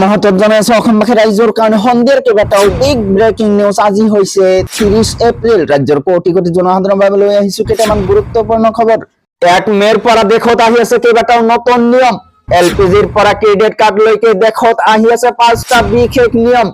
মহতর জনাইছে অসমবাসী ৰাইজৰ কাৰণে সন্ধিয়াৰ কেইবাটাও বিগ ব্ৰেকিং নিউজ আজি হৈছে 30 এপ্ৰিল। ৰাজ্যৰ কোটি কোটি জনসাধাৰণৰ বাবে লৈ আহিছো কেইটামান গুৰুত্বপূৰ্ণ খবৰ। 1 মেৰ পৰা দেশত আহি আছে কেইবাটাও নতুন নিয়ম। এলপিজিৰ পৰা ক্ৰেডিট কাৰ্ড লৈকে দেশত আহি আছে 5টা বিশেষ নিয়ম।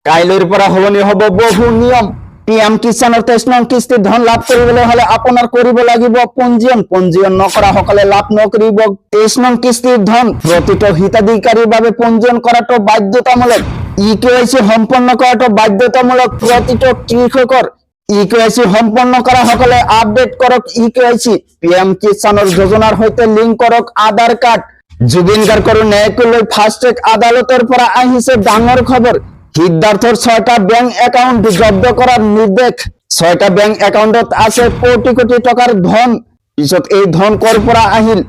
কাইলৈৰ পৰা সলনি হ'ব বহু নিয়ম। পিএম কিষাণৰ 23 নং কিস্তিৰ ধন লাভ কৰিবলৈ হলে আপোনাৰ কৰিব লাগিব পঞ্জীয়ন নকৰা সকলে লাভ নকৰিব 23 নং কিস্তিৰ ধন। প্ৰতিটো হিতাধিকাৰীৰ বাবে পঞ্জীয়ন কৰাটো বাধ্যতামূলক। ইকেৱাইচি সম্পন্ন কৰাটো বাধ্যতামূলক প্ৰতিটো কৃষকৰ। ইকেৱাইচি সম্পন্ন কৰা সকলে আপডেট কৰক ইকেৱাইচি। পিএম কিষাণৰ যোজনাৰ সৈতে লিংক কৰক আধাৰ কাৰ্ড। জুবিন গাৰ্গৰ ন্যায়ক লৈ ফাষ্ট ট্ৰেক আদালতৰ পৰা আহিছে ডাঙৰ খবৰ। সিদ্ধাৰ্থৰ 6টা বেংক একাউণ্ট জব্দ কৰাৰ নিৰ্দেশ। 6টা বেংক একাউণ্টত আছে কোটি কোটি টকাৰ ধন। পিছত এই ধন কৰ পৰা আহিল?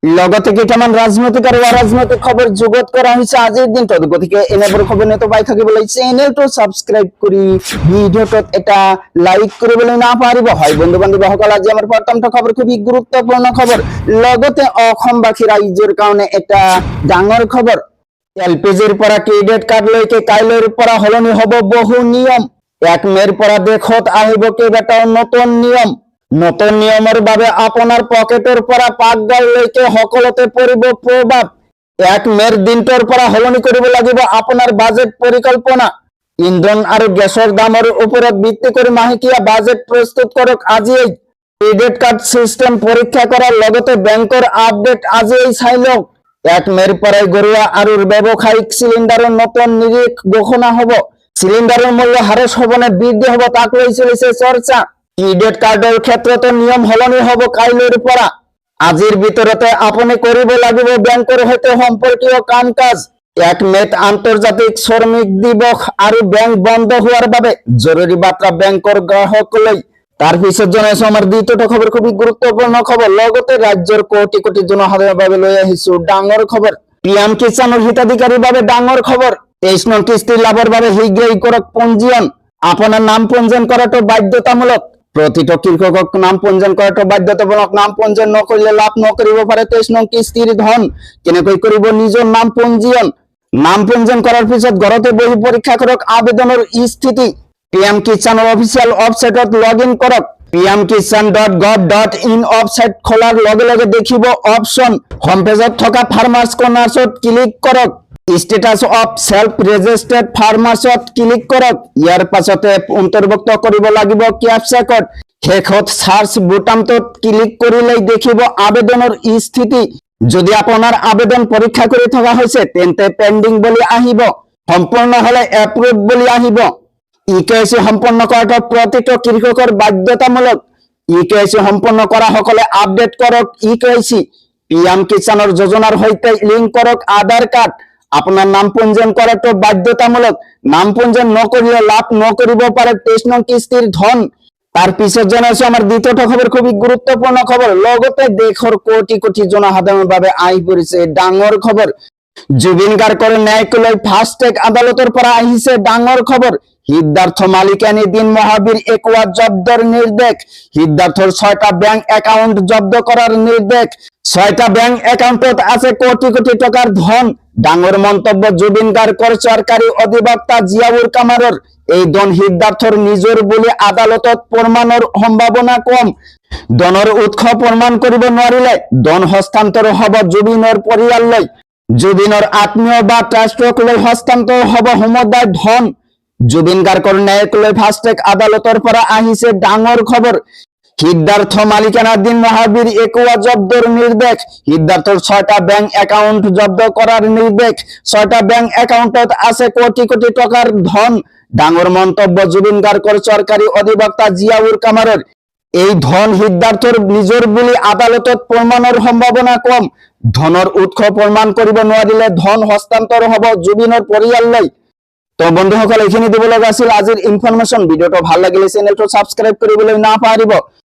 লগতে কেইটামান ৰাজনৈতিক আৰু অৰাজনৈতিক খবৰ যোগত কৰা হৈছে আজিৰ দিনটোত। গতিকে এনেবোৰ খবৰ নিয়মিত পাই থাকিবলৈ চেনেলটো সাবস্ক্ৰাইব কৰি ভিডিঅ'টোত এটা লাইক কৰিবলৈ নাপাহৰিব। হয় বন্ধু বান্ধৱীসকল, আজি আমাৰ প্ৰথমটো খবৰ খুবেই গুৰুত্বপূৰ্ণ খবৰ। লগতে অসমবাসী ৰাইজৰ কাৰণে এটা ডাঙৰ খবৰ। এলপিজিৰ পৰা ক্ৰেডিট কাৰ্ড লৈকে কাইলৈৰ পৰা সলনি হ'ব বহু নিয়ম। 1 মেৰ পৰা দেশত আহিব কেইবাটাও নতুন নিয়ম। নতুন নিয়মৰ বাবে আপোনাৰ পকেটৰ পৰা পাকঘৰলৈকে সকলোতে পৰিব প্ৰভাৱ। 1 মেৰ দিনটোৰ পৰা সলনি কৰিব লাগিব আপোনাৰ বাজেট পৰিকল্পনা। ইন্ধন আৰু গেছৰ দামৰ ওপৰত ভিত্তি কৰি মাহেকীয়া বাজেট প্ৰস্তুত কৰক আজিয়েই। ক্ৰেডিট কাৰ্ড সিস্টেম পৰীক্ষা কৰাৰ লগতে বেংকৰ আপডেট আজিয়েই চাই লওক। 1 মেৰ পৰাই ঘৰুৱা আৰু ব্যৱসায়িক চিলিণ্ডাৰৰ নতুন নিৰিখ ঘোষণা হ'ব। চিলিণ্ডাৰৰ মূল্য হ্ৰাস হ'ব নে বৃদ্ধি হ'ব তাক লৈ চলিছে চৰ্চা। ক্ৰেডিট কাৰ্ডৰ ক্ষেত্ৰতো নিয়ম সলনি হ'ব কাইলৈৰ পৰা। আজিৰ ভিতৰতে আপুনি কৰিব লাগিব বেংকৰ সৈতে সম্পৰ্কীয় কাম কাজ। 1 মেত আন্তৰ্জাতিক শ্ৰমিক দিৱস আৰু বেংক বন্ধ হোৱাৰ বাবে জৰুৰী বাৰ্তা বেংকৰ গ্ৰাহকলৈ। তার পিছত জনাইছো আমার দ্বিতীয়টো খবর খুবই গুরুত্বপূর্ণ খবর। লগতে রাজ্যের কোটি কোটি জনসাধারণের বাবে লৈ আহিছো ডাঙৰ খবৰ। পিএম কিষাণৰ হিতাধিকাৰীৰ বাবে ডাঙৰ খবৰ। 23 নং কিস্তিৰ লাভৰ বাবে শীঘ্ৰেই কৰক পঞ্জীয়ন। আপোনাৰ নাম পঞ্জীয়ন কৰাটো বাধ্যতামূলক। প্ৰতিটো কৃষকক নাম পঞ্জীয়ন কৰাটো বাধ্যতামূলক। নাম পঞ্জীয়ন নকৰিলে লাভ নকৰিব পাৰে 23 নং কিস্তিৰ ধন। কেনেকৈ কৰিব নিজৰ নাম পঞ্জীয়ন? নাম পঞ্জীয়ন কৰাৰ পিছত ঘৰতে বহি পৰীক্ষা কৰক আবেদনৰ স্থিতি। পিএম কিষাণৰ অফিচিয়েল ৱেবসাইটত লগইন কৰক। pmkisan.gov.in ৱেবসাইট খোলাৰ লগে লগে দেখিব অপশন। হোম পেজত থকা ফাৰ্মাৰ্ছ কৰ্নাৰ্ছত ক্লিক কৰক। ষ্টেটাছ অফ সেলফ ৰেজিষ্টাৰ্ড ফাৰ্মাৰ্ছত ক্লিক কৰক। ইয়াৰ পাছতে অন্তৰ্ভুক্ত কৰিব লাগিব ক্যাপচা কোড। শেষত সাৰ্চ বুটামটোত ক্লিক কৰিলেই দেখিব আবেদনৰ স্থিতি। যদি আপোনাৰ আবেদন পৰীক্ষা কৰি থকা হৈছে তেন্তে পেন্ডিং বুলি আহিব। সম্পূৰ্ণ হলে এপ্ৰুভ বুলি আহিব। ইকেৱাইচি সম্পন্ন কৰাটো প্ৰতিটো কৃষকৰ বাধ্যতামূলক। ইকেৱাইচি সম্পন্ন কৰা সকলে আপডেট কৰক ইকেৱাইচি। পিএম কিষাণৰ যোজনাৰ সৈতে লিংক কৰক আধাৰ কাৰ্ড। আপোনাৰ নাম পঞ্জীয়ন কৰাটো বাধ্যতামূলক। নাম পঞ্জীয়ন নকৰিলে লাভ নকৰিব পাৰে 23 নং কিস্তিৰ ধন। তার পিছত জনাইছো আমার দ্বিতীয়টো খবর খুবই গুরুত্বপূর্ণ খবর। লগতে দেশৰ কোটি কোটি জনসাধাৰণৰ বাবে আহি পৰিছে ডাঙৰ খবৰ। জুবিন গাৰ্গৰ ন্যায়ক লৈ ফাষ্ট ট্ৰেক আদালতৰ পৰা আহিছে ডাঙৰ খবৰ। সিদ্ধাৰ্থ মালিকানী দিন মহাবীর একুয়া জব্দৰ নিৰ্দেশ। সিদ্ধাৰ্থৰ 6টা বেংক একাউণ্ট জব্দ কৰাৰ নিৰ্দেশ। 6টা বেংক একাউণ্টত আছে কোটি কোটি টকাৰ ধন। ডাঙৰ মন্তব্য জুবিন গাৰ্গৰ চৰকাৰী অধিবক্তা জিয়াউৰ কামাৰৰ। এই ধন সিদ্ধাৰ্থৰ নিজৰ বুলি আদালতত প্ৰমাণৰ সম্ভাৱনা কম। ধনৰ উৎস প্ৰমাণ কৰিব নোৱাৰিলে ধন হস্তান্তৰ হ'ব জুবিনৰ পৰিয়াললৈ। জুবিনৰ আত্মীয় বা ট্ৰাষ্টক লৈ হস্তান্তৰ হ'ব সমুদায় ধন। জুবিন গাৰ্গৰ ন্যায়ক লৈ ফাষ্ট ট্ৰেক আদালতৰ পৰা আহিছে ডাঙৰ খবৰ। সিদ্ধাৰ্থ মালিকানার দিন মহাবীর একুয়া জব্দৰ নিৰ্দেশ। সিদ্ধাৰ্থৰ 6টা বেংক একাউণ্ট জব্দ কৰাৰ নিৰ্দেশ। 6টা বেংক একাউণ্টত আছে কোটি কোটি টকাৰ ধন। ডাঙৰ মন্তব্য জুবিন গাৰ্গৰ চৰকাৰী অধিবক্তা জিয়াউৰ কামাৰৰ। এই ধন সিদ্ধাৰ্থৰ নিজৰ বুলি আদালতত প্ৰমাণৰ সম্ভাৱনা কম। ধনৰ উৎস প্ৰমাণ কৰিব নোৱাৰিলে ধন হস্তান্তৰ হ'ব জুবিনৰ পৰিয়াললৈ। তো বন্ধুসকল, এইখিনি দিব লগা আছিল আজিৰ ইনফৰমেশ্যন। ভিডিঅ'টো ভাল লাগিলে চেনেলটো সাবস্ক্ৰাইব কৰিবলৈ নাপাহৰিব।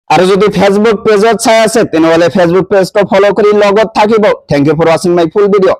আৰু যদি ফেসবুক পেজত চাই আছে তেনেহলে ফেসবুক পেজটো ফলো কৰি লগত থাকিব। Thank you for watching my full ভিডিঅ।